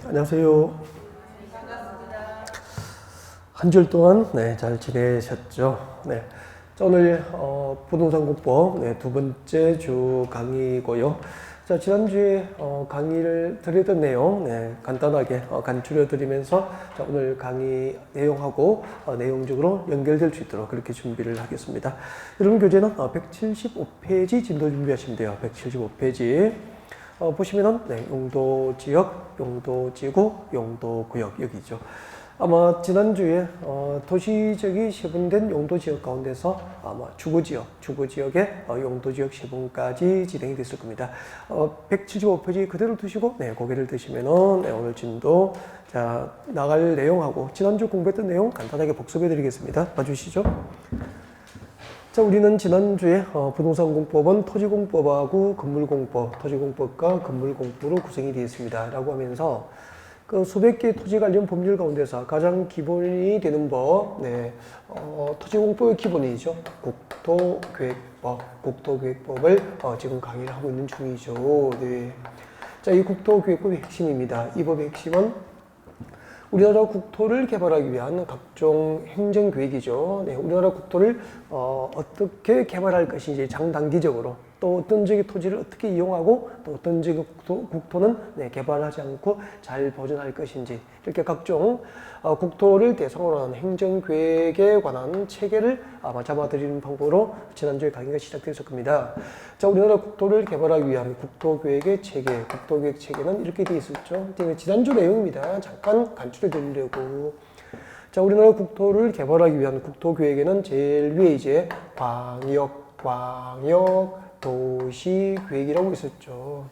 안녕하세요. 한 주일 동안 잘 지내셨죠? 자, 오늘 부동산 공법 두 번째 주 강의고요. 자, 지난주에 강의를 드렸던 내용 간단하게 간추려 드리면서 자, 오늘 강의 내용하고 내용적으로 연결될 수 있도록 그렇게 준비를 하겠습니다. 여러분 교재는 175페이지 진도 준비하시면 돼요. 175페이지. 보시면은 용도 지역, 용도 지구, 용도 구역 여기죠. 아마 지난주에 도시적이 세분된 용도 지역 가운데서 아마 주거 지역의 용도 지역 세분까지 진행이 됐을 겁니다. 175페이지 그대로 두시고 고개를 드시면은 오늘 진도 자 나갈 내용하고 지난주 공부했던 내용 간단하게 복습해 드리겠습니다. 봐주시죠. 자, 우리는 지난주에 부동산 공법은 토지공법하고 건물공법, 토지공법과 건물공법으로 구성이 되어 있습니다. 라고 하면서 그 수백 개의 토지 관련 법률 가운데서 가장 기본이 되는 법, 토지공법의 기본이죠. 국토계획법, 국토계획법을 지금 강의를 하고 있는 중이죠. 자, 이 국토계획법의 핵심입니다. 이 법의 핵심은 우리나라 국토를 개발하기 위한 각종 행정계획이죠. 우리나라 국토를 어떻게 개발할 것인지 장단기적으로 또 어떤 지역의 토지를 어떻게 이용하고 또 어떤 지역의 국토는 개발하지 않고 잘 보존할 것인지 이렇게 각종 국토를 대상으로 하는 행정계획에 관한 체계를 아마 잡아드리는 방법으로 지난주에 강의가 시작됐을 겁니다. 자, 우리나라 국토를 개발하기 위한 국토계획의 체계, 국토계획 체계는 이렇게 되어 있었죠. 지난주 내용입니다. 잠깐 간추려 드리려고. 자, 우리나라 국토를 개발하기 위한 국토계획에는 제일 위에 이제 광역 도시계획이라고 있었죠.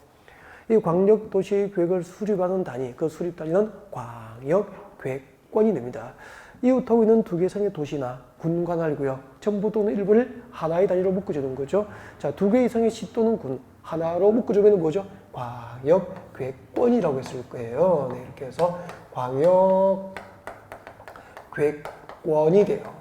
이 광역 도시계획을 수립하는 단위, 그 수립 단위는 광역계획권이 됩니다. 이웃하고 있는 두 개 이상의 도시나 군 관할구역, 전부 또는 일부를 하나의 단위로 묶어주는 거죠. 자, 두 개 이상의 시 또는 군 하나로 묶어주면 뭐죠? 광역계획권이라고 했을 거예요. 이렇게 해서 광역계획권이 돼요.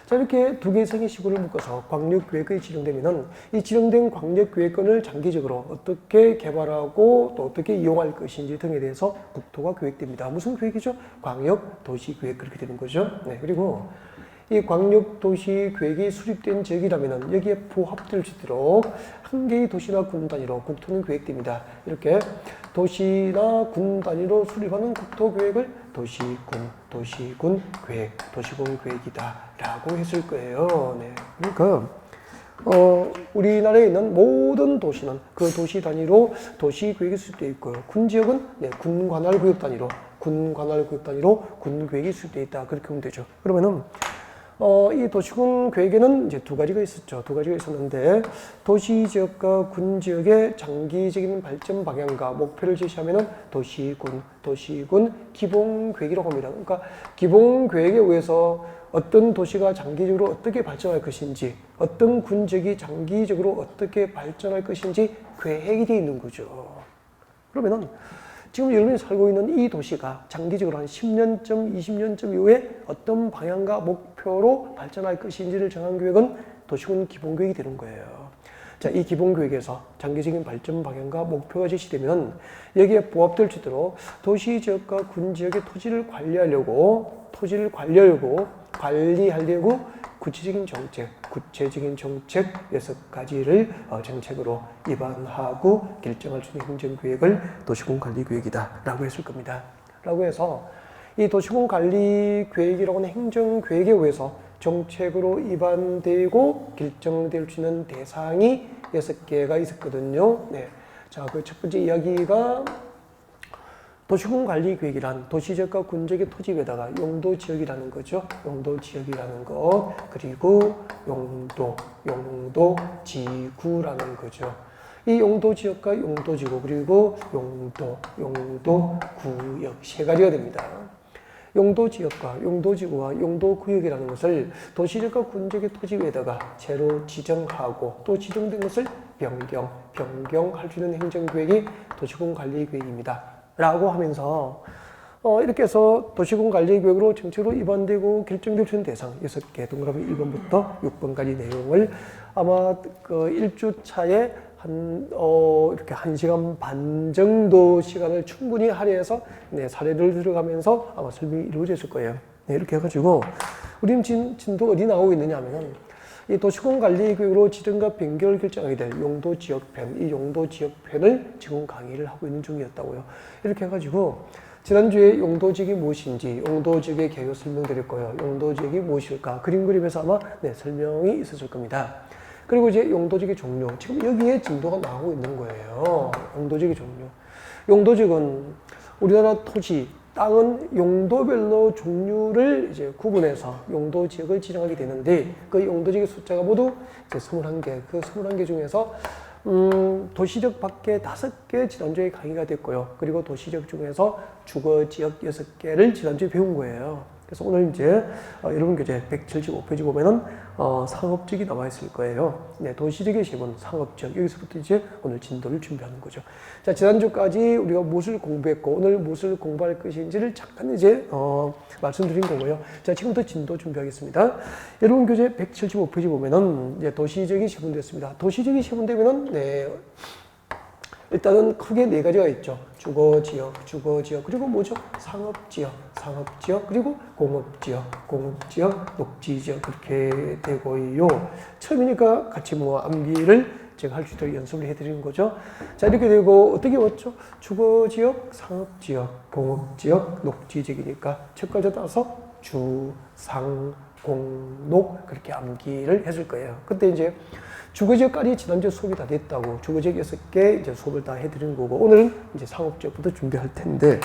자, 이렇게 두 개 이상의 시구를 묶어서 광역계획이 지정되면은 이 지정된 광역계획권을 장기적으로 어떻게 개발하고 또 어떻게 이용할 것인지 등에 대해서 국토가 계획됩니다. 무슨 계획이죠? 광역도시계획 그렇게 되는 거죠. 그리고 이 광역도시계획이 수립된 지역이라면은 여기에 부합될 수 있도록 한 개의 도시나 군 단위로 국토는 계획됩니다. 이렇게 도시나 군 단위로 수립하는 국토계획을 도시군 계획이다라고 했을 거예요. 그러니까 우리나라에 있는 모든 도시는 그 도시 단위로 도시계획이 수립되어 있고요. 군 지역은 군 관할구역 단위로 군 계획이 수립되어 있다 그렇게 보면 되죠. 그러면은 이 도시군 계획에는 이제 두 가지가 있었죠. 두 가지가 있었는데 도시지역과 군지역의 장기적인 발전 방향과 목표를 제시하면은 도시군 기본계획이라고 합니다. 그러니까 기본계획에 의해서 어떤 도시가 장기적으로 어떻게 발전할 것인지, 어떤 군지역이 장기적으로 어떻게 발전할 것인지 계획이 되어 있는 거죠. 그러면은 지금 여러분이 살고 있는 이 도시가 장기적으로 한 10년쯤, 20년쯤 이후에 어떤 방향과 목표로 발전할 것인지를 정한 계획은 도시군 기본계획이 되는 거예요. 자, 이 기본계획에서 장기적인 발전 방향과 목표가 제시되면 여기에 부합될 수 있도록 도시지역과 군지역의 토지를 관리하려고 구체적인 정책 6가지를 정책으로 입안하고 결정할 수 있는 행정계획을 도시군관리계획이다 라고 했을 겁니다. 라고 해서 이 도시군관리계획이라고 하는 행정계획에 의해서 정책으로 입안되고 결정될 수 있는 대상이 6개가 있었거든요. 자, 그 첫 번째 이야기가 도시군관리계획이란 도시지역과 군지역의 토지 위에다가 용도지역이라는 거죠. 용도지역이라는 것, 그리고 용도지구라는 거죠. 이 용도지역과 용도지구, 그리고 용도구역 세 가지가 됩니다. 용도지역과 용도지구와 용도구역이라는 것을 도시지역과 군지역의 토지 위에다가 새로 지정하고 또 지정된 것을 변경할 수 있는 행정계획이 도시군관리계획입니다. 라고 하면서 이렇게 해서 도시군관리계획으로 정책으로 입안되고 결정될 수 있는 대상 6개 동그라미 1번부터 6번까지 내용을 아마 그 1주차에 이렇게 1시간 반 정도 시간을 충분히 할애해서 네, 사례를 들어가면서 아마 설명이 이루어졌을 거예요. 네, 이렇게 해가지고 우리 진도 어디 나오고 있느냐 하면은 이 도시공관리교육으로 지정과 변경을 결정하게 될 용도지역편, 이 용도지역편을 지금 강의를 하고 있는 중이었다고요. 이렇게 해가지고 지난주에 용도지역이 무엇인지, 용도지역의 개요 설명드렸고요. 용도지역이 무엇일까? 그림 그리면서 아마 네, 설명이 있었을 겁니다. 그리고 이제 용도지역의 종류. 지금 여기에 진도가 나오고 있는 거예요. 용도지역의 종류. 용도지역은 우리나라 토지, 땅은 용도별로 종류를 이제 구분해서 용도지역을 지정하게 되는데 그 용도지역의 숫자가 모두 이제 21개, 그 21개 중에서 도시적 밖에 5개 지난주에 강의가 됐고요. 그리고 도시적 중에서 주거지역 6개를 지난주에 배운 거예요. 그래서 오늘 이제 여러분 교재 175페이지 보면은 상업지역이 나와 있을 거예요. 네, 도시지역의 시분, 상업지역 여기서부터 이제 오늘 진도를 준비하는 거죠. 자, 지난주까지 우리가 무엇을 공부했고 오늘 무엇을 공부할 것인지를 잠깐 이제 말씀드린 거고요. 자, 지금부터 진도 준비하겠습니다. 여러분 교재 175페이지 보면은 이제 도시지역이 시분됐습니다. 도시지역이 시분되면은 네. 일단은 크게 4가지가 있죠. 주거지역, 그리고 뭐죠? 상업지역, 그리고 공업지역, 녹지지역 그렇게 되고요. 처음이니까 같이 뭐 암기를 제가 할 수 있도록 연습을 해드리는 거죠. 자, 이렇게 되고 어떻게 왔죠? 주거지역, 상업지역, 공업지역, 녹지지역이니까 첫 글자 따서 주, 상, 공, 녹 그렇게 암기를 했을 거예요. 그때 이제 주거지역까지 지난주에 수업이 다 됐다고 주거지역 6개 이제 수업을 다 해드린 거고 오늘은 이제 상업지역부터 준비할 텐데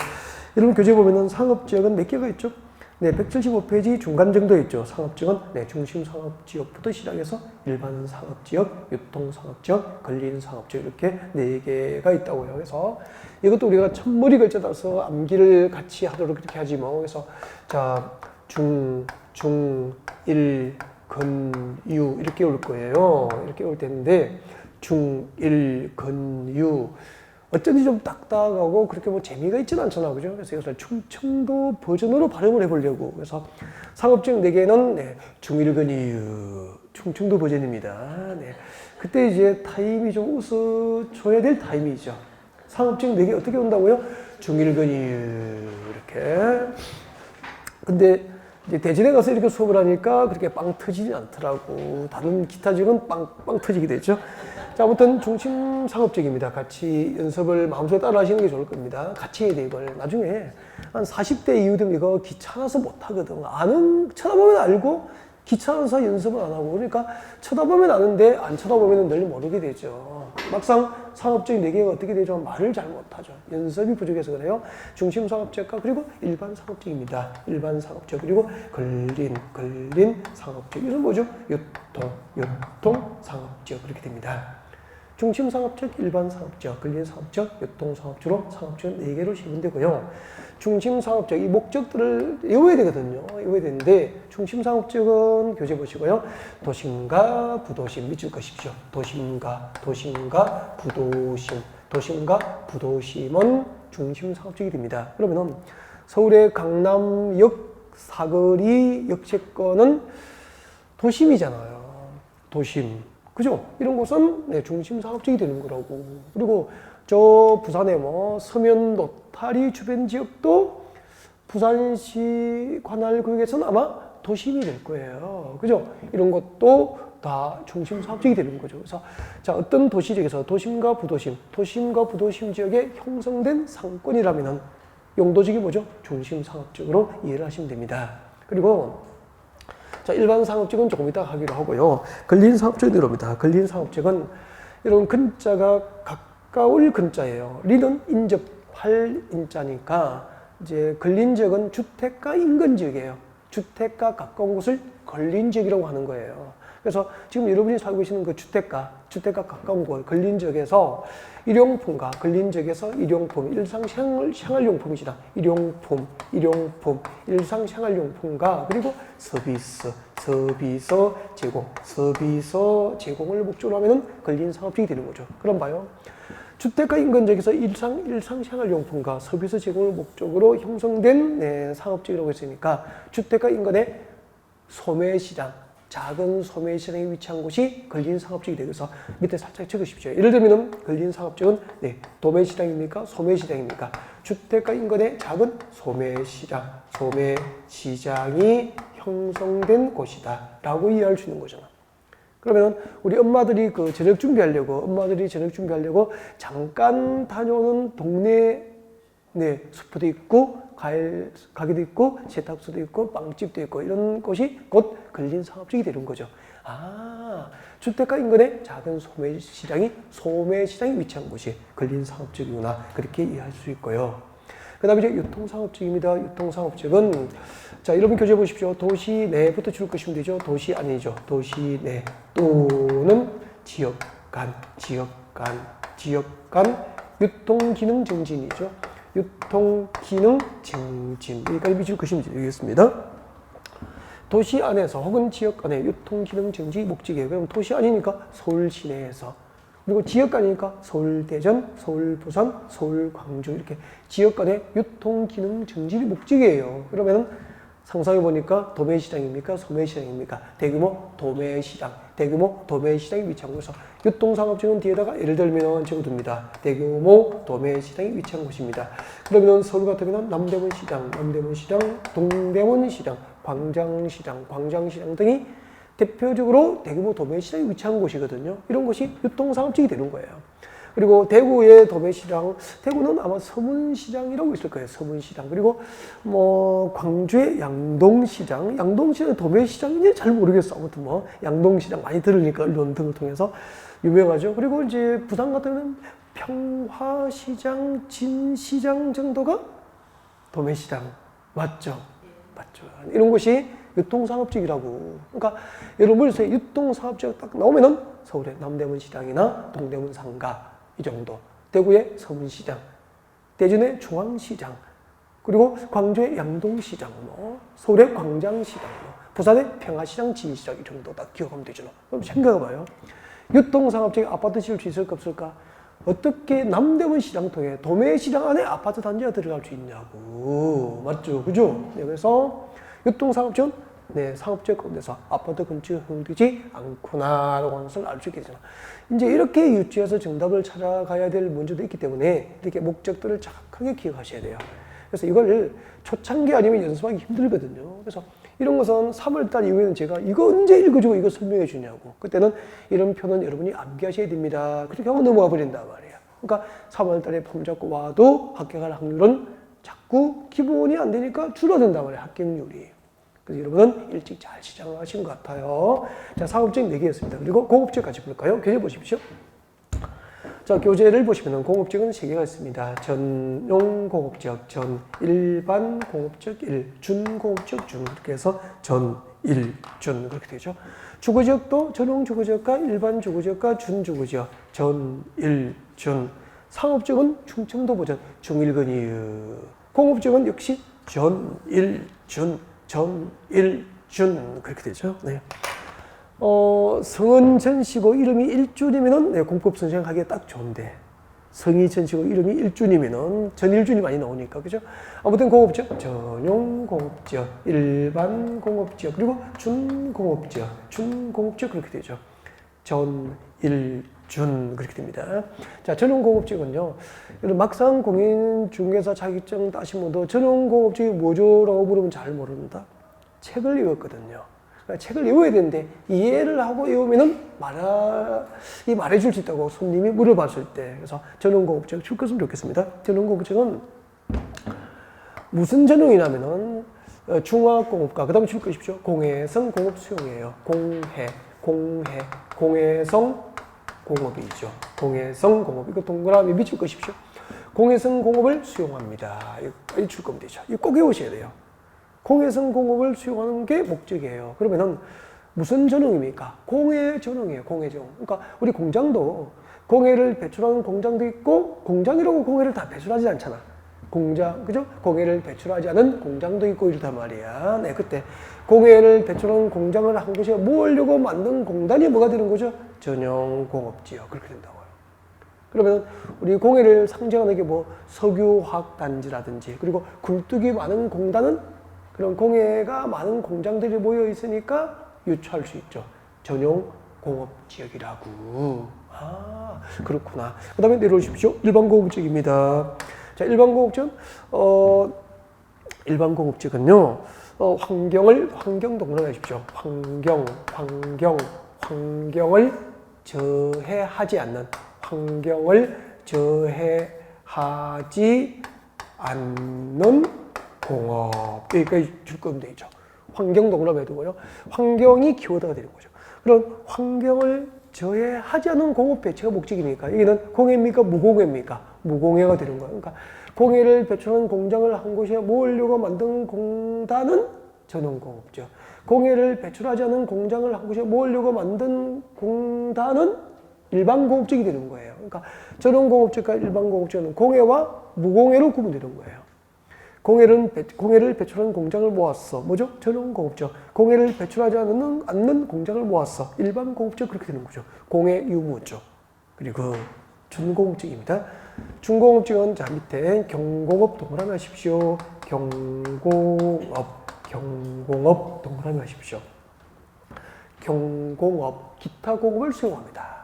여러분 교재 보면은 상업지역은 몇 개가 있죠? 네, 175페이지 중간 정도에 있죠. 상업지역은 네, 중심 상업지역부터 시작해서 일반 상업지역, 유통 상업지역, 근린 상업지역 이렇게 4개가 있다고요. 그래서 이것도 우리가 첫머리 글자 따서 암기를 같이 하도록 그렇게 하지 뭐. 그래서 자, 중, 일, 근, 유 이렇게 올 거예요. 이렇게 올 텐데 중, 일, 근, 유 어쩐지 좀 딱딱하고 그렇게 뭐 재미가 있지는 않잖아, 그죠? 그래서 이것을 충청도 버전으로 발음을 해보려고. 그래서 상업지역 4개는 네, 중일근유 충청도 버전입니다. 네. 그때 이제 타임이 좀 웃어줘야 될 타임이죠. 상업지역 4개 어떻게 온다고요? 중일근유 이렇게. 근데 이제 대진에 가서 이렇게 수업을 하니까 그렇게 빵 터지지 않더라고. 다른 기타 지역은 빵 터지게 되죠. 자, 아무튼 중심 상업지역입니다. 같이 연습을 마음속에 따라 하시는 게 좋을 겁니다. 같이 해야 돼, 이걸. 나중에 한 40대 이후 되면 이거 귀찮아서 못 하거든. 쳐다보면 알고 귀찮아서 연습을 안 하고. 그러니까 쳐다보면 아는데 안 쳐다보면 늘 모르게 되죠. 막상 상업지역 4개가 어떻게 되죠? 말을 잘 못하죠. 연습이 부족해서 그래요. 중심 상업지역과 그리고 일반 상업지역입니다. 일반 상업지역 그리고 근린 상업지역. 이건 뭐죠? 유통 상업지역 그렇게 됩니다. 중심 상업지역, 일반 상업지역, 근린 상업지역, 유통 상업지역으로 상업지역 4개로 시분되고요. 중심 상업지역, 이 목적들을 외워야 되거든요. 외워야 되는데 중심 상업지역은 교재 보시고요. 도심과 부도심 밑줄 것이죠. 도심과 부도심은 중심 상업지역이 됩니다. 그러면은 서울의 강남역 사거리 역세권은 도심이잖아요. 도심. 그죠? 이런 곳은 네, 중심 상업지역이 되는 거라고. 그리고 저 부산의 뭐 서면 노타리 주변 지역도 부산시 관할구역에서는 아마 도심이 될 거예요. 그죠? 이런 것도 다 중심 상업지역이 되는 거죠. 그래서 자, 어떤 도시지역에서 도심과 부도심 지역에 형성된 상권이라면은 용도지역이 뭐죠? 중심 상업지역으로 이해를 하시면 됩니다. 그리고 자, 일반 상업지역은 조금 이따 하기로 하고요. 근린 상업지역이 들어옵니다. 근린 상업지역은 이런 근자가 가까울 근자예요. 리는 인접할 인자니까 이제 근린 지역은 주택가 인근 지역이에요. 주택가 가까운 곳을 근린 지역이라고 하는 거예요. 그래서 지금 여러분이 살고 계시는 그 주택가 가까운 곳, 근린 지역에서 일용품과 근린 지역에서 일용품, 일상생활용품이시다. 일용품, 일상생활용품과 그리고 서비스 제공을 목적으로 하면은 근린 상업지역이 되는 거죠. 그럼 봐요. 주택가 인근 지역에서 일상생활용품과 서비스 제공을 목적으로 형성된 상업지역이라고 했으니까 주택가 인근의 소매시장, 작은 소매시장에 위치한 곳이 근린상업지역이 되어서 밑에 살짝 적으십시오. 예를 들면 근린상업지역은 네, 도매시장입니까? 소매시장입니까? 주택가 인근의 작은 소매시장, 소매시장이 형성된 곳이다 라고 이해할 수 있는 거잖아. 그러면 우리 엄마들이 저녁 준비하려고 잠깐 다녀오는 동네 네, 슈퍼도 있고 과일 가게도 있고 세탁소도 있고 빵집도 있고 이런 곳이 곧 근린상업지역이 되는 거죠. 아, 주택가 인근의 작은 소매시장이 위치한 곳이 근린상업지역이구나 그렇게 이해할 수 있고요. 그 다음에 이제 유통상업지역입니다. 유통상업지역은 자 여러분 교재 보십시오. 도시 내부터 줄 것이면 되죠. 도시 아니죠. 도시 내 또는 지역 간 유통기능 증진이죠. 유통기능 증진 여기까지 미칠 것이면 되겠습니다. 도시 안에서 혹은 지역 안에 유통기능 증진 목적이에요. 그럼 도시 아니니까 서울 시내에서 그리고 지역 아니니까 서울 대전, 서울 부산, 서울 광주 이렇게 지역 간의 유통기능 증진이 목적이에요. 그러면은 상상해 보니까 도매시장입니까? 소매시장입니까? 대규모 도매시장이 위치한 곳에서 유통상업지역은 뒤에다가 예를 들면 적어둡니다. 대규모 도매시장이 위치한 곳입니다. 그러면 서울 같으면 남대문시장, 동대문시장, 광장시장 등이 대표적으로 대규모 도매시장이 위치한 곳이거든요. 이런 곳이 유통상업지역이 되는 거예요. 그리고 대구의 도매시장, 대구는 아마 서문시장이라고 있을 거예요. 서문시장. 그리고 광주의 양동시장이 도매시장인지 잘 모르겠어. 아무튼 양동시장 많이 들으니까 언론 등을 통해서 유명하죠. 그리고 이제 부산 같은 경우는 평화시장, 진시장 정도가 도매시장 맞죠? 맞죠. 이런 곳이 유통상업지역이라고. 그러니까 여러분 머릿속에 유통상업지역 딱 나오면은 서울의 남대문시장이나 동대문 상가 이 정도, 대구의 서문시장, 대전의 중앙시장, 그리고 광주의 양동시장, 서울의 광장시장, 부산의 평화시장, 진시장 이 정도 딱 기억하면 되죠. 그럼 생각해봐요. 유통상업지역에 아파트 지을 수 있을까 없을까? 어떻게 남대문 시장 통해 도매시장 안에 아파트 단지가 들어갈 수 있냐고. 맞죠? 그죠? 네, 그래서 유통상업지역은 네, 상업지역 가운데서 아파트 건축이 허용되지 않구나라고 하는 것을 알 수 있게 되잖아. 이제 이렇게 유추해서 정답을 찾아가야 될 문제도 있기 때문에 이렇게 목적들을 정확하게 기억하셔야 돼요. 그래서 이걸 초창기 아니면 연습하기 힘들거든요. 그래서 이런 것은 3월달 이후에는 제가 이거 언제 읽어주고 이거 설명해 주냐고. 그때는 이런 표는 여러분이 암기하셔야 됩니다. 그렇게 하면 넘어가 버린단 말이에요. 그러니까 3월달에 폼 잡고 와도 합격할 확률은 자꾸 기본이 안 되니까 줄어든단 말이에요. 합격률이. 그래서 여러분은 일찍 잘 시작하신 것 같아요. 자, 상업지역 4개였습니다. 그리고 공업지역 같이 볼까요? 교재 보십시오. 자, 교재를 보시면 공업지역은 3개가 있습니다. 전용 공업지역, 일반 공업지역 1, 준공업지역 준 이렇게 해서 준 그렇게 되죠. 주거지역도 전용 주거지역과 일반 주거지역과 준주거지역, 준. 상업지역은 충청도 버전 중일근이유. 공업지역은 역시 준 그렇게 되죠. 네. 성은 전시고 이름이 일준이면은 네, 공법 선생하기에 딱 좋은데 성이 전시고 이름이 일준이면은 전일준이 많이 나오니까 그죠? 아무튼 공업지역, 전용 공업지역, 일반 공업지역 그리고 준공업지역 그렇게 되죠. 전일준 그렇게 됩니다. 자, 전용 공업지역은요. 막상 공인중개사 자격증 따신 분도 전용 공업지역이 뭐죠라고 물으면 잘 모릅니다. 책을 읽었거든요. 책을 외워야 되는데 이해를 하고 외우면은 말해줄 수 있다고 손님이 물어봤을 때. 그래서 전용공업지역 줄 것으면 좋겠습니다. 전용공업지역은 무슨 전용이냐면은 중화공업과 그 다음에 줄 것이십시오. 공해성 공업 수용이에요. 공해성 공업이죠. 공해성 공업. 이거 동그라미 밑줄 것이십시오. 공해성 공업을 수용합니다. 이거 줄 거면 되죠. 이거 꼭 외우셔야 돼요. 공해성 공업을 수용하는 게 목적이에요. 그러면은 무슨 전용입니까? 공해 전용이에요. 공해 전용. 그러니까 우리 공장도 공해를 배출하는 공장도 있고 공장이라고 공해를 다 배출하지 않잖아. 공장, 그죠? 공해를 배출하지 않은 공장도 있고 이렇단 말이야. 네, 그때 공해를 배출하는 공장을 한 곳에 모으려고 만든 공단이 뭐가 되는 거죠? 전용 공업지역. 그렇게 된다고요. 그러면 우리 공해를 상징하는 게 석유화학단지라든지 그리고 굴뚝이 많은 공단은 그런 공해가 많은 공장들이 모여 있으니까 유추할 수 있죠. 전용 공업지역이라고. 아, 그렇구나. 그 다음에 내려오십시오. 일반공업지역입니다. 자, 일반공업지역은, 일반공업지역은요, 환경 동그라미 하십시오. 환경을 저해하지 않는, 환경을 저해하지 않는 공업. 여기까지 줄 거면 되죠. 환경 동그라미 해두고요. 환경이 키워드가 되는 거죠. 그런 환경을 저해하지 않은 공업 배치가 목적이니까 여기는 공해입니까? 무공해입니까? 무공해가 되는 거예요. 그러니까 공해를 배출하는 공장을 한 곳에 모으려고 만든 공단은 전용공업죠. 공해를 배출하지 않은 공장을 한 곳에 모으려고 만든 공단은 일반공업적이 되는 거예요. 그러니까 전용공업적과 일반공업적은 공해와 무공해로 구분되는 거예요. 공해를 배출하는 공장을 모았어. 뭐죠? 전용공업적. 공해를 배출하지 않는 공장을 모았어. 일반공업적 그렇게 되는 거죠. 공해 유무죠. 그리고 준공업적입니다. 준공업적은 자 밑에 경공업 동그라미 하십시오. 경공업 동그라미 하십시오. 경공업, 기타 공업을 수용합니다.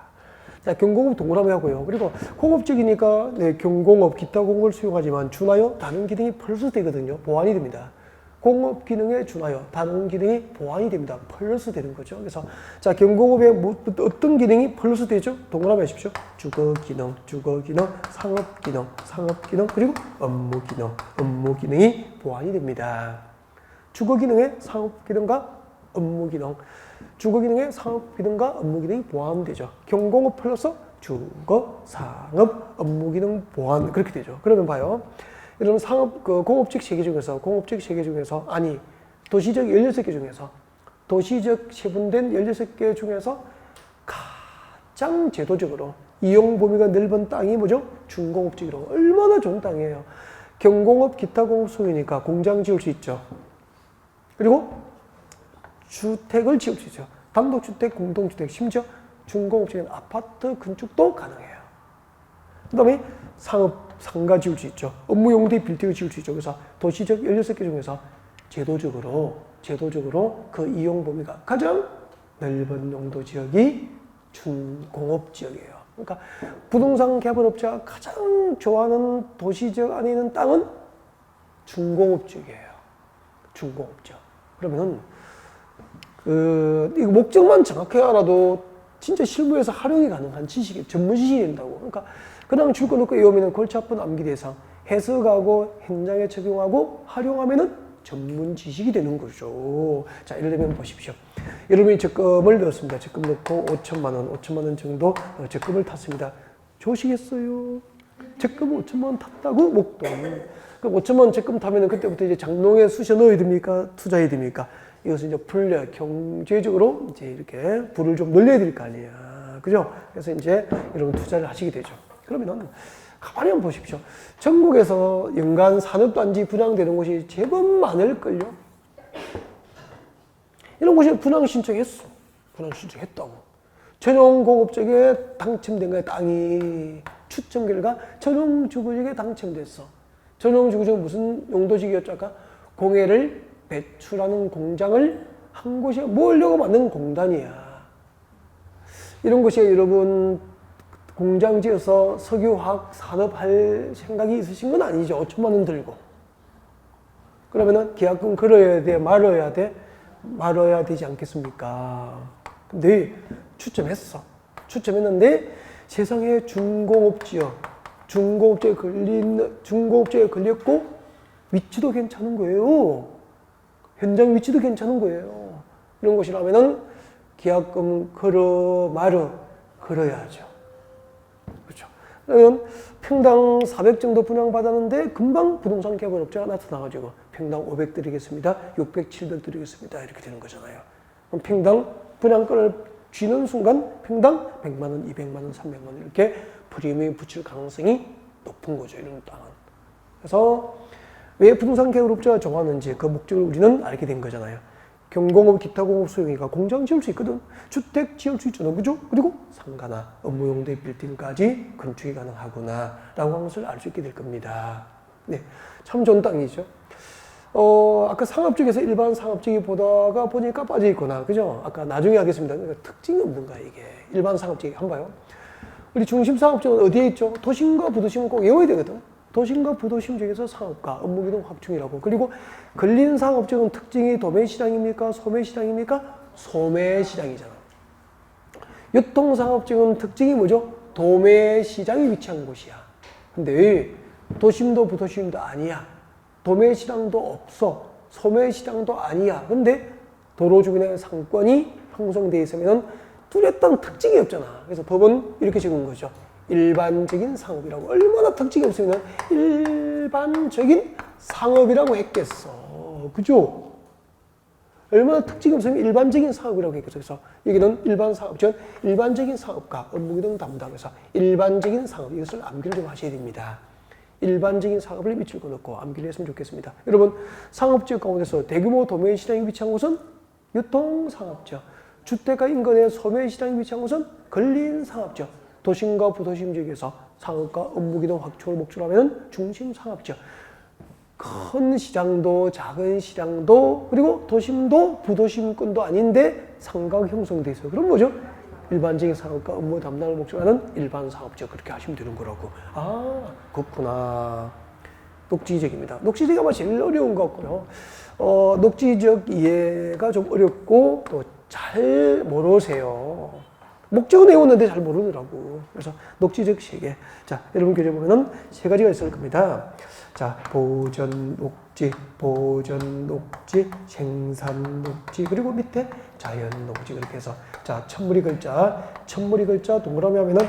자, 경공업 동그라미 하고요. 그리고 공업적이니까 네, 경공업, 기타 공업을 수용하지만 준하여 다른 기능이 플러스 되거든요. 보완이 됩니다. 공업 기능에 준하여 다른 기능이 보완이 됩니다. 플러스 되는 거죠. 그래서 자, 경공업에 어떤 기능이 플러스 되죠? 동그라미 하십시오. 주거 기능, 상업 기능, 그리고 업무 기능이 보완이 됩니다. 주거 기능에 상업 기능과 업무 기능, 주거 기능에 상업 기능과 업무 기능이 보완되죠. 경공업 플러스 주거, 상업, 업무 기능 보완 그렇게 되죠. 그러면 봐요. 이런 공업적 세계 중에서 아니 도시적 16개 중에서 도시적 세분된 16개 중에서 가장 제도적으로 이용 범위가 넓은 땅이 뭐죠? 준공업지로 얼마나 좋은 땅이에요. 경공업, 기타 공업 소유니까 공장 지을 수 있죠. 그리고 주택을 지을 수 있어요. 단독주택, 공동주택, 심지어 준공업지는 아파트 건축도 가능해요. 그 다음에 상가 지을 수 있죠. 업무용대 빌딩을 지을 수 있죠. 그래서 도시적 16개 중에서 제도적으로 그 이용 범위가 가장 넓은 용도 지역이 준공업 지역이에요. 그러니까 부동산 개발업자가 가장 좋아하는 도시적 안에 있는 땅은 준공업 지역이에요. 준공업 지역. 그러면은 이거 목적만 정확히 알아도 진짜 실무에서 활용이 가능한 지식이 전문 지식이 된다고. 그러니까 그냥 줄 거 놓고 외우면 골치 아픈 암기 대상, 해석하고 현장에 적용하고 활용하면은 전문 지식이 되는 거죠. 자, 예를 들면 보십시오. 여러분이 적금을 넣었습니다. 적금 넣고 5천만 원 정도 적금을 탔습니다. 좋으시겠어요? 적금 5천만 원 탔다고 목돈. 그럼 5천만 원 적금 타면은 그때부터 이제 장롱에 쑤셔 넣어야 됩니까? 투자해야 됩니까? 이것을 이제 경제적으로 이제 이렇게 부를 좀 늘려야 될 거 아니에요. 그죠? 그래서 이제 이런 투자를 하시게 되죠. 그러면은 가만히 한번 보십시오. 전국에서 연간 산업단지 분양되는 곳이 제법 많을걸요? 이런 곳에 분양 신청했어. 분양 신청했다고. 전용공업적에 당첨된 거야, 땅이. 추첨 결과 전용주거지역에 당첨됐어. 전용주거지역은 무슨 용도지역이었죠? 아까 공해를 배출하는 공장을 한 곳에 모으려고 만든 공단이야. 이런 곳에 여러분 공장 지어서 석유화학 산업 할 생각이 있으신 건 아니죠. 5천만 원 들고. 그러면은 계약금 걸어야 돼? 말아야 돼? 말아야 되지 않겠습니까? 근데 추첨했어. 추첨했는데 세상에 준공업지역에 걸렸고 위치도 괜찮은 거예요. 현장 위치도 괜찮은 거예요. 이런 곳이라면은 계약금 걸어야죠. 그렇죠. 그러면 평당 400 정도 분양받았는데 금방 부동산 개발업자가 나타나가지고 평당 500 드리겠습니다. 600, 700 드리겠습니다. 이렇게 되는 거잖아요. 그럼 평당 분양권을 쥐는 순간 평당 100만 원, 200만 원, 300만 원 이렇게 프리미엄이 붙일 가능성이 높은 거죠. 이런 땅은. 그래서 왜 부동산 개발업자가 좋아하는지 그 목적을 우리는 알게 된 거잖아요. 경공업, 기타공업 소용이니까 공장 지을 수 있거든. 주택 지을 수 있잖아. 그죠? 그리고 상가나 업무용대 빌딩까지 건축이 가능하구나 라고 하는 것을 알 수 있게 될 겁니다. 네, 참 좋은 땅이죠. 아까 상업적에서 일반 상업적이 보다가 보니까 빠져있구나. 그죠? 아까 나중에 하겠습니다. 그러니까 특징이 없는 거야, 이게. 일반 상업적이. 한번 봐요. 우리 중심 상업적은 어디에 있죠? 도심과 부도심은 꼭 외워야 되거든. 도심과 부도심 중에서 상업과 업무기동 확충이라고. 그리고 걸린 상업적은 특징이 도매시장입니까? 소매시장입니까? 소매시장이잖아. 유통상업적은 특징이 뭐죠? 도매시장이 위치한 곳이야. 근데 도심도 부도심도 아니야. 도매시장도 없어. 소매시장도 아니야. 근데 도로 주변에 상권이 형성되어 있으면 뚜렷한 특징이 없잖아. 그래서 법은 이렇게 적은 거죠. 일반적인 상업이라고. 얼마나 특징이 없으면 일반적인 상업이라고 했겠어. 그죠? 얼마나 특징이 없으면 일반적인 사업이라고 했겠죠. 그래서 여기는 일반 사업, 즉 일반적인 사업과 업무기동 담당에서 일반적인 사업, 이것을 암기를 좀 하셔야 됩니다. 일반적인 사업을 밑줄 그어놓고 암기를 했으면 좋겠습니다. 여러분, 상업지역 가운데서 대규모 도매시장이 위치한 곳은 유통상업지역, 주택가 인근의 소매시장이 위치한 곳은 근린상업지역, 도심과 부도심 지역에서 상업과 업무기동 확충을 목적으로 하면 중심상업지역, 큰 시장도 작은 시장도 그리고 도심도 부도심권도 아닌데 상가가 형성돼 있어요. 그럼 뭐죠? 일반적인 상업과 업무 담당을 목적으로 하는 일반 상업지역, 그렇게 하시면 되는 거라고. 아, 그렇구나. 녹지지역입니다. 녹지지역이 아마 제일 어려운 것 같고요. 녹지지역 이해가 좀 어렵고 또 잘 모르세요. 목적은 외웠는데 잘 모르더라고. 그래서 녹지지역 3개. 자, 여러분 교재 보면은 3가지가 있을 겁니다. 자, 보전 녹지, 보전 녹지, 생산 녹지, 그리고 밑에 자연 녹지, 그렇게 해서 자, 첫무리 글자 동그라미 하면은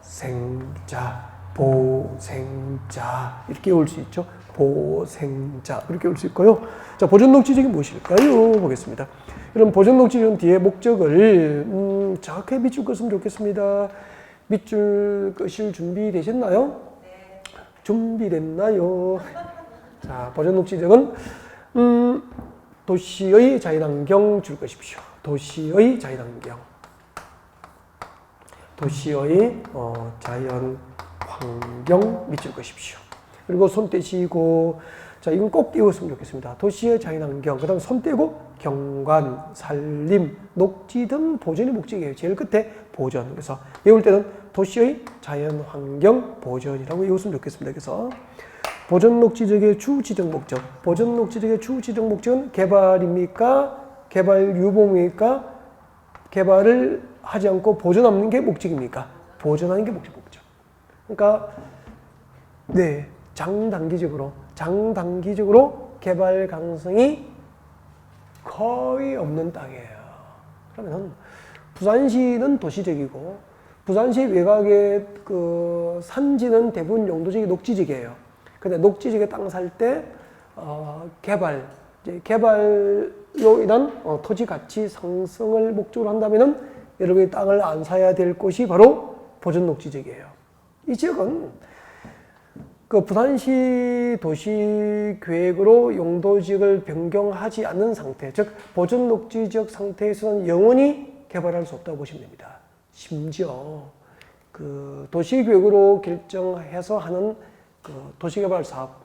보생자, 보생자 이렇게 올 수 있죠. 보생자 이렇게 올 수 있고요. 자, 보전 녹지적이 무엇일까요? 보겠습니다. 그럼 보전 녹지적 뒤에 목적을 정확하게 밑줄 긋으면 좋겠습니다. 밑줄 끄실 준비 되셨나요? 네. 준비됐나요? 자, 보전 녹지적은 도시의 자연환경 줄 것이십시오. 도시의 자연환경. 도시의 자연환경 밑줄 것이십시오. 그리고 손 떼시고, 자, 이건 꼭 띄웠으면 좋겠습니다. 도시의 자연환경, 그 다음에 손 떼고 경관, 산림, 녹지 등 보전이 목적이에요. 제일 끝에 보전. 그래서 외울 때는 도시의 자연환경 보전이라고 외웠으면 좋겠습니다. 그래서 보전 녹지적의 주 지정 목적. 보전 녹지적의 주 지정 목적은 개발입니까? 개발 유보입니까? 개발을 하지 않고 보존하는 게 목적입니까? 보존하는 게 목적. 그러니까 네, 장단기적으로 개발 가능성이 거의 없는 땅이에요. 그러면 부산시는 도시적이고 부산시 외곽의 그 산지는 대부분 용도적이 녹지적이에요. 근데 녹지적에 땅 살 때 개발로 인한 토지 가치 상승을 목적으로 한다면은 여러분이 땅을 안 사야 될 곳이 바로 보전 녹지적이에요. 이 지역은 그 부산시 도시 계획으로 용도지역을 변경하지 않는 상태, 즉 보전 녹지 지역 상태에서는 영원히 개발할 수 없다고 보시면 됩니다. 심지어 그 도시 계획으로 결정해서 하는 그 도시개발 사업,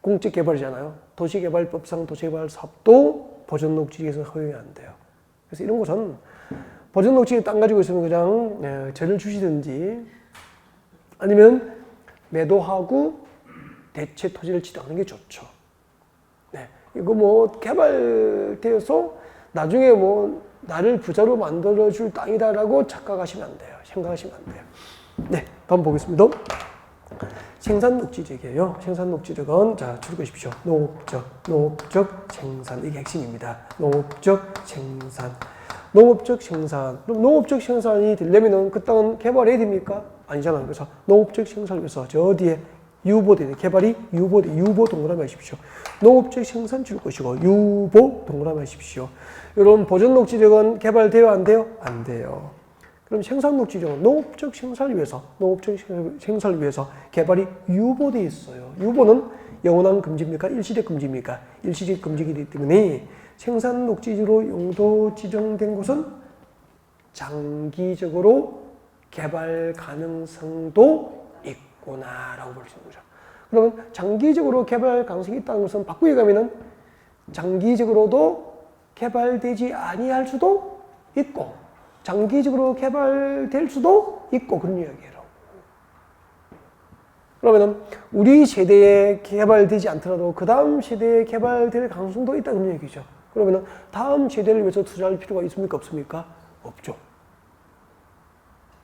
공적 개발이잖아요. 도시개발법상 도시개발 사업도 보전 녹지지역에서 허용이 안 돼요. 그래서 이런 곳은 보전 녹지에 땅 가지고 있으면 그냥 전을 주시든지 아니면 매도하고 대체 토지를 지정하는 게 좋죠. 네. 이거 뭐 개발되어서 나중에 뭐 나를 부자로 만들어줄 땅이다라고 착각하시면 안 돼요. 생각하시면 안 돼요. 네. 다음 보겠습니다. 생산녹지적이에요. 생산녹지적은 자, 줄여보십시오. 농업적 생산. 이게 핵심입니다. 농업적 생산. 그럼 농업적 생산이 되려면 그 땅은 개발해야 됩니까? 아니잖아요. 그래서 농업적 생산을 위해서 저 뒤에 유보돼, 개발이 유보 동그라미 하십시오. 농업적 생산 줄 것이고 유보 동그라미 하십시오. 여러분 보전 녹지적은 개발돼요, 안 돼요? 안 돼요. 그럼 생산 녹지적은 농업적 생산을 위해서 개발이 유보돼 있어요. 유보는 영원한 금지입니까? 일시적 금지입니까? 일시적 금지이기 때문에 생산 녹지지로 용도 지정된 곳은 장기적으로 개발 가능성도 있구나라고 볼 수 있는 거죠. 그러면 장기적으로 개발 가능성이 있다는 것은 바꾸게 가면은 장기적으로도 개발되지 아니할 수도 있고 장기적으로 개발될 수도 있고 그런 이야기예요. 그러면은 우리 세대에 개발되지 않더라도 그 다음 세대에 개발될 가능성도 있다는 얘기죠. 그러면은 다음 세대를 위해서 투자할 필요가 있습니까? 없습니까? 없죠.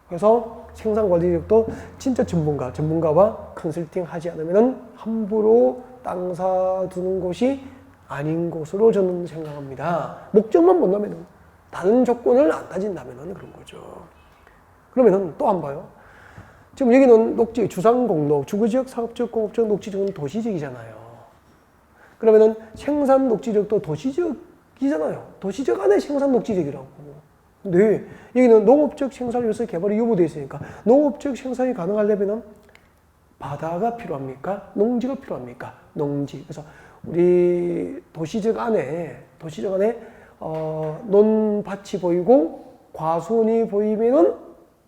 그래서 생산관리력도 진짜 전문가와 컨설팅 하지 않으면은 함부로 땅 사두는 곳이 아닌 것으로 저는 생각합니다. 목적만 본다면은 다른 조건을 안 따진다면은 그런 거죠. 그러면은 또 한 봐요. 지금 여기는 녹지, 주상공록, 주거지역, 사업지역, 공업지역, 녹지지역은 도시지역이잖아요. 그러면은 생산 녹지지역도 도시지역이잖아요. 도시지역 안에 생산 녹지지역이라고. 근데 여기는 농업적 생산을 위해서 개발이 유보되어 있으니까 농업적 생산이 가능하려면은 바다가 필요합니까? 농지가 필요합니까? 농지. 그래서 우리 도시지역 안에 논밭이 보이고 과수원이 보이면은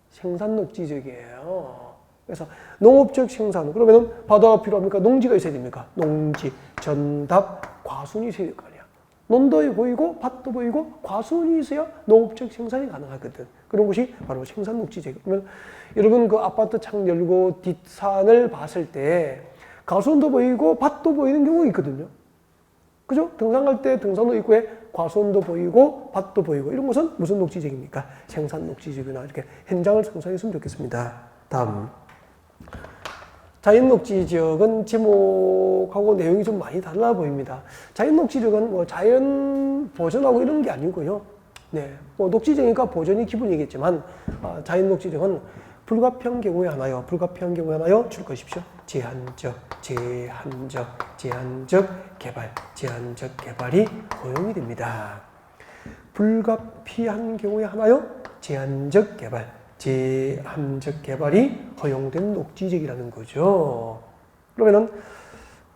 생산 녹지지역이에요. 그래서 농업적 생산, 그러면은 바다가 필요합니까? 농지가 있어야 됩니까? 농지, 전답, 과수원이 있어야 될 거 아니야. 논도 보이고 밭도 보이고 과수원이 있어야 농업적 생산이 가능하거든. 그런 곳이 바로 생산 녹지지역. 그러면 여러분 그 아파트 창 열고 뒷산을 봤을 때 과수원도 보이고 밭도 보이는 경우가 있거든요. 그죠? 등산 갈 때 등산로 입구에 과수원도 보이고 밭도 보이고 이런 곳은 무슨 녹지지역입니까? 생산 녹지지역이나 이렇게 현장을 상상했으면 좋겠습니다. 다음. 자연 녹지지역은 제목하고 내용이 좀 많이 달라 보입니다. 자연 녹지지역은 뭐 자연 보존하고 이런 게 아니고요. 네. 뭐 녹지지역이니까 보존이 기본이겠지만, 자연 녹지지역은 불가피한 경우에 하나요. 불가피한 경우에 하나요. 줄 것이십시오. 제한적 개발이 허용이 됩니다. 불가피한 경우에 하나요. 제한적 개발이 허용된 녹지지역이라는 거죠. 그러면은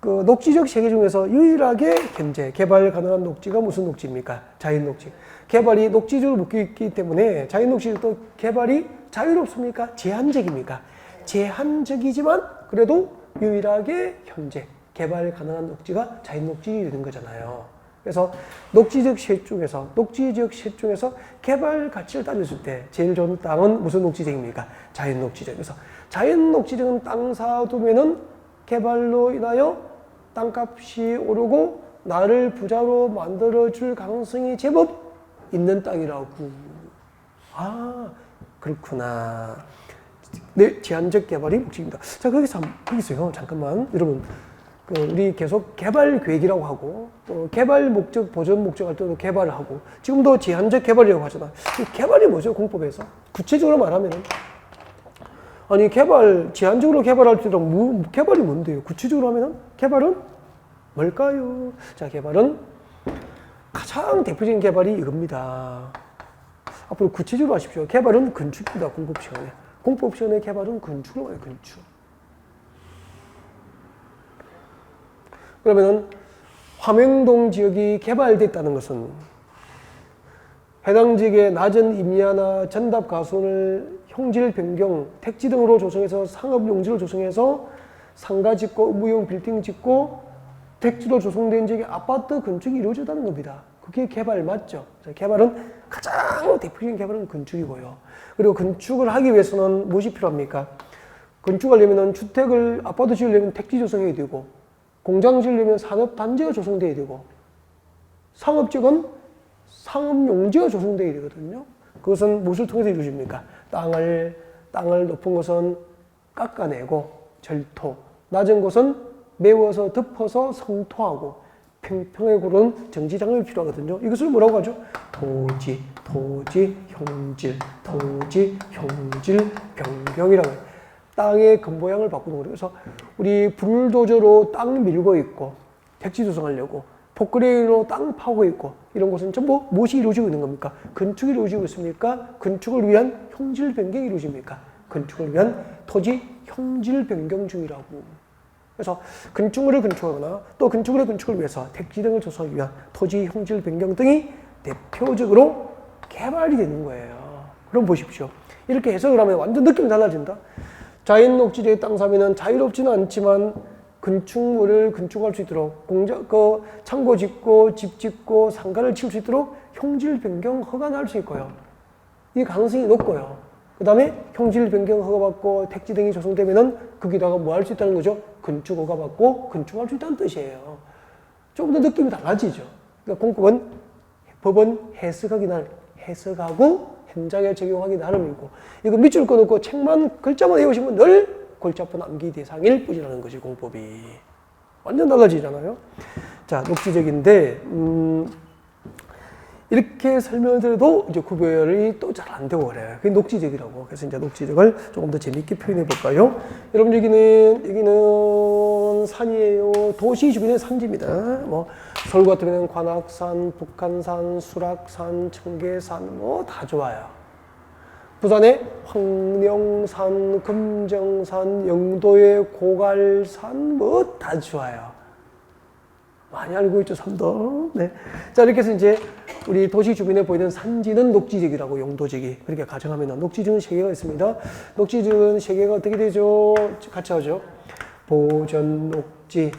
그 녹지지역 세계 중에서 유일하게 현재 개발 가능한 녹지가 무슨 녹지입니까? 자연 녹지. 개발이 녹지지역을 묶여 있기 때문에 자연 녹지지역도 개발이 자유롭습니까? 제한적입니까? 제한적이지만 그래도 유일하게 현재 개발 가능한 녹지가 자연 녹지지역이 되는 거잖아요. 그래서 녹지지역 셋 중에서 개발 가치를 따졌을 때 제일 좋은 땅은 무슨 녹지지역입니까? 자연 녹지지역. 그래서 자연 녹지지역은 땅 사두면은 개발로 인하여 땅값이 오르고 나를 부자로 만들어줄 가능성이 제법 있는 땅이라고. 아, 그렇구나. 네, 제한적 개발이 목적입니다. 자, 거기서요. 잠깐만. 여러분. 우리 계속 개발 계획이라고 하고, 또 개발 목적, 보전 목적 할 때도 개발을 하고, 지금도 제한적 개발이라고 하잖아. 개발이 뭐죠? 공법에서? 구체적으로 말하면은. 아니, 제한적으로 개발할 때랑 개발이 뭔데요? 구체적으로 하면은 개발은 뭘까요? 자, 개발은 가장 대표적인 개발이 이겁니다. 앞으로 구체적으로 하십시오. 개발은 건축입니다. 공법 시간에. 공법 시간에 개발은 건축을 말해요. 건축. 그러면은 화명동 지역이 개발됐다는 것은 해당 지역의 낮은 임야나 전답 가수원을 형질 변경, 택지 등으로 조성해서 상업 용지로 조성해서 상가 짓고 무용 빌딩 짓고 택지로 조성된 지역에 아파트 건축이 이루어졌다는 겁니다. 그게 개발 맞죠? 개발은 가장 대표적인 개발은 건축이고요. 그리고 건축을 하기 위해서는 무엇이 필요합니까? 건축하려면 아파트 지으려면 택지 조성해야 되고, 공장 지으려면 산업단지가 조성돼야 되고, 상업지역은 상업용지가 조성돼야 되거든요. 그것은 무엇을 통해서 이루어집니까? 땅을 높은 것은 깎아내고 절토, 낮은 곳은 메워서 덮어서 성토하고 평평하게 고른 정지장이 필요하거든요. 이것을 뭐라고 하죠? 토지 형질 변경이라고 해요. 땅의 겉모양을 바꾸는 거예요. 그래서 우리 불도저로 땅 밀고 있고 택지 조성하려고 포크레인으로 땅 파고 있고 이런 곳은 전부 무엇이 이루어지고 있는 겁니까? 건축이 이루어지고 있습니까? 건축을 위한 형질 변경이 이루어집니까? 건축을 위한 토지 형질 변경 중이라고. 그래서 건축물을 건축하거나 또 건축을 위해서 택지 등을 조성하기 위한 토지 형질 변경 등이 대표적으로 개발이 되는 거예요. 그럼 보십시오. 이렇게 해석을 하면 완전 느낌이 달라진다. 자연 녹지지역에 땅 사면은 자유롭지는 않지만 건축물을 건축할 수 있도록 창고 짓고 집 짓고 상가를 지을 수 있도록 형질 변경 허가 날 수 있고요. 이 가능성이 높고요. 그 다음에 형질 변경 허가 받고 택지 등이 조성되면은 거기다가 뭐 할 수 있다는 거죠? 건축 허가 받고 건축할 수 있다는 뜻이에요. 조금 더 느낌이 달라지죠. 그러니까 공법은 법은 해석하고 현장에 적용하기 나름이고, 이거 밑줄 꺼놓고 책만 글자만 외우시면 늘 골자포 암기 대상일 뿐이라는 것이 공법이. 완전 달라지잖아요. 자, 녹지적인데 이렇게 설명을 드려도 이제 구별이 또 잘 안 되고 그래요. 그게 녹지적이라고. 그래서 이제 녹지적을 조금 더 재밌게 표현해 볼까요? 여러분, 여기는 산이에요. 도시 주변의 산지입니다. 뭐 서울 같은 경우는 관악산, 북한산, 수락산, 청계산 뭐 다 좋아요. 부산에 황령산, 금정산, 영도의 고갈산 뭐 다 좋아요. 많이 알고 있죠, 산도. 네. 자, 이렇게 해서 이제 우리 도시 주변에 보이는 산지는 녹지적이라고, 용도적이. 그렇게 가정하면 녹지적은 세 개가 있습니다. 녹지적은 세 개가 어떻게 되죠? 같이 하죠. 보전 녹지,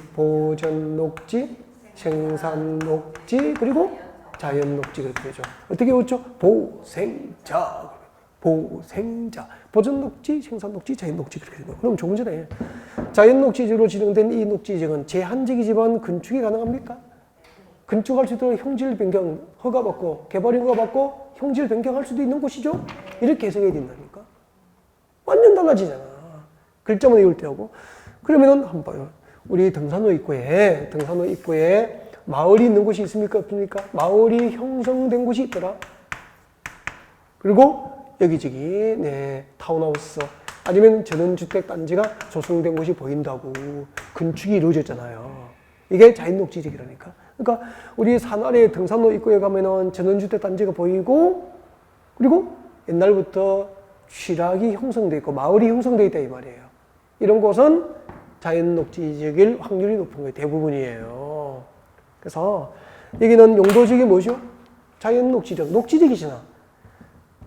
생산 녹지, 그리고 자연 녹지, 그렇게 되죠. 어떻게 외웠죠? 보생자. 보전 녹지, 생산 녹지, 자연 녹지, 그렇게 되죠. 그럼 조금 전에 자연 녹지지로 지정된 이 녹지지역은 제한적이지만 건축이 가능합니까? 건축할 수 있도록 형질 변경 허가받고 개발 허가받고 형질 변경할 수도 있는 곳이죠? 이렇게 해석해야 된다니까. 완전 달라지잖아. 글자만 외울 때하고. 그러면은 한번 봐요. 우리 등산로 입구에 마을이 있는 곳이 있습니까? 없습니까? 마을이 형성된 곳이 있더라. 그리고 여기저기 타운하우스 아니면 전원주택 단지가 조성된 곳이 보인다고. 건축이 이루어졌잖아요. 이게 자연녹지적이라니까. 그러니까 우리 산 아래 등산로 입구에 가면은 전원주택 단지가 보이고, 그리고 옛날부터 취락이 형성되어 있고 마을이 형성되어 있다 이 말이에요. 이런 곳은 자연녹지적일 확률이 높은 거예요. 대부분이에요. 그래서 여기는 용도적이 뭐죠? 자연녹지적, 녹지적이잖아.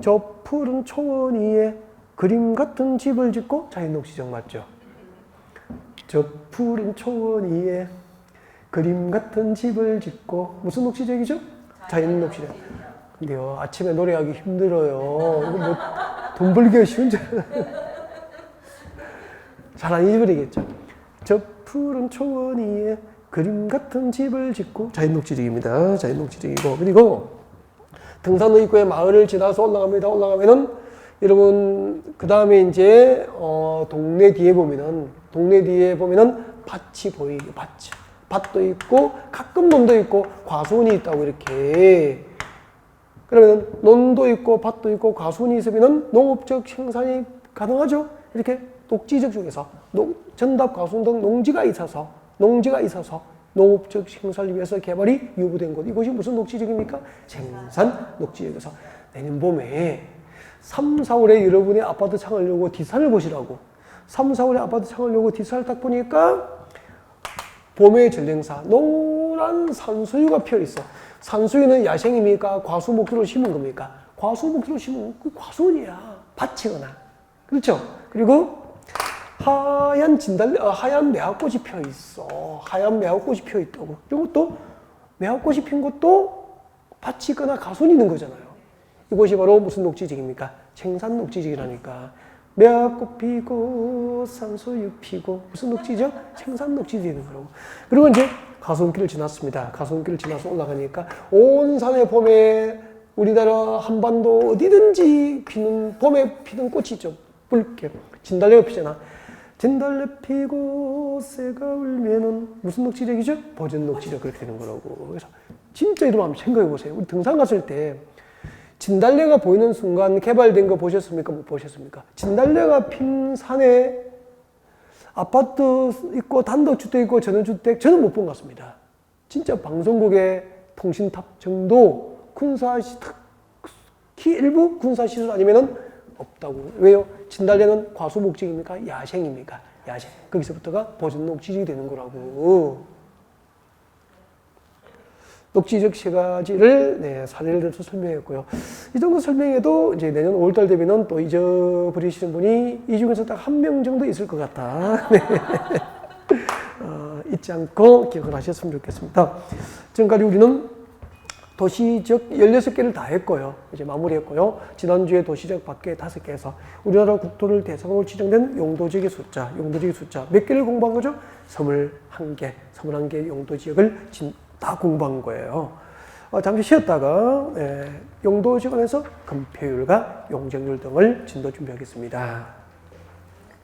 저 푸른 초원 위에 그림 같은 집을 짓고 자연녹지적 맞죠? 저 푸른 초원 위에 그림 같은 집을 짓고 무슨 녹지적이죠? 자연녹지적. 근데요, 아침에 노래하기 힘들어요. 이거 뭐 돈 벌기가 쉬운 줄 잘 안 잊어버리겠죠? 저 푸른 초원 위에 그림 같은 집을 짓고 자연녹지적입니다. 자연녹지적이고, 그리고 등산로 입구에 마을을 지나서 올라가면은 여러분 그 다음에 이제 동네 뒤에 보면은 밭이 보이게, 밭도 있고 가끔 논도 있고 과수원이 있다고. 이렇게 그러면 논도 있고 밭도 있고 과수원이 있으면은 농업적 생산이 가능하죠. 이렇게 녹지적 중에서 전답 과수원 등 농지가 있어서 농업적 생산을 위해서 개발이 유보된 곳, 이곳이 무슨 녹지적입니까? 생산 녹지역에서 내년 봄에 3, 4월에 여러분의 아파트 창을 열고 뒷산을 보시라고. 3, 4월에 아파트 창을 열고 뒷산을 딱 보니까 봄의 전령사 노란 산수유가 피어 있어. 산수유는 야생입니까? 과수 목적으로 심은 겁니까? 과수 목적으로 심은 그 과수원이야. 밭이거나. 그렇죠? 그리고 하얀 매화꽃이 피어 있어. 하얀 매화꽃이 피어 있다고. 이것도 매화꽃이 핀 것도 밭이거나 가수원이 있는 거잖아요. 이곳이 바로 무슨 녹지적입니까? 생산 녹지적이라니까. 매화꽃 피고 산소유 피고 무슨 녹지죠? 생산 녹지적이 되는 거라고. 그리고 이제 가수원길을 지났습니다. 가수원길을 지나서 올라가니까 온 산에 봄에 우리나라 한반도 어디든지 봄에 피는 꽃이 있죠. 붉게. 진달래가 피잖아. 진달래 피고 새가 울면은 무슨 녹지적이죠? 보전 녹지적. 그렇게 되는 거라고. 그래서 진짜 이러면 한번 생각해 보세요. 우리 등산 갔을 때 진달래가 보이는 순간 개발된 거 보셨습니까? 못 보셨습니까? 진달래가 핀 산에 아파트 있고 단독주택 있고 전원주택 저는 못 본 것 같습니다. 진짜 방송국의 통신탑 정도 일부 군사시설 아니면은 없다고. 왜요? 진달래는 과수 목적입니까? 야생입니까? 야생. 거기서부터가 보전 녹지적이 되는 거라고. 녹지적 세 가지를 사례를 들어서 설명했고요. 이 정도 설명해도 이제 내년 5월달 되면은 또 잊어버리시는 분이 이 중에서 딱 한 명 정도 있을 것 같다. 네. 잊지 않고 기억을 하셨으면 좋겠습니다. 지금까지 우리는 도시지역 16개를 다 했고요. 이제 마무리했고요. 지난주에 도시지역 밖에 5개 해서 우리나라 국토를 대상으로 지정된 용도지역의 숫자 몇 개를 공부한 거죠? 21개, 21개 용도지역을 다 공부한 거예요. 잠시 쉬었다가 용도지역 안에서 금폐율과 용적률 등을 진도 준비하겠습니다.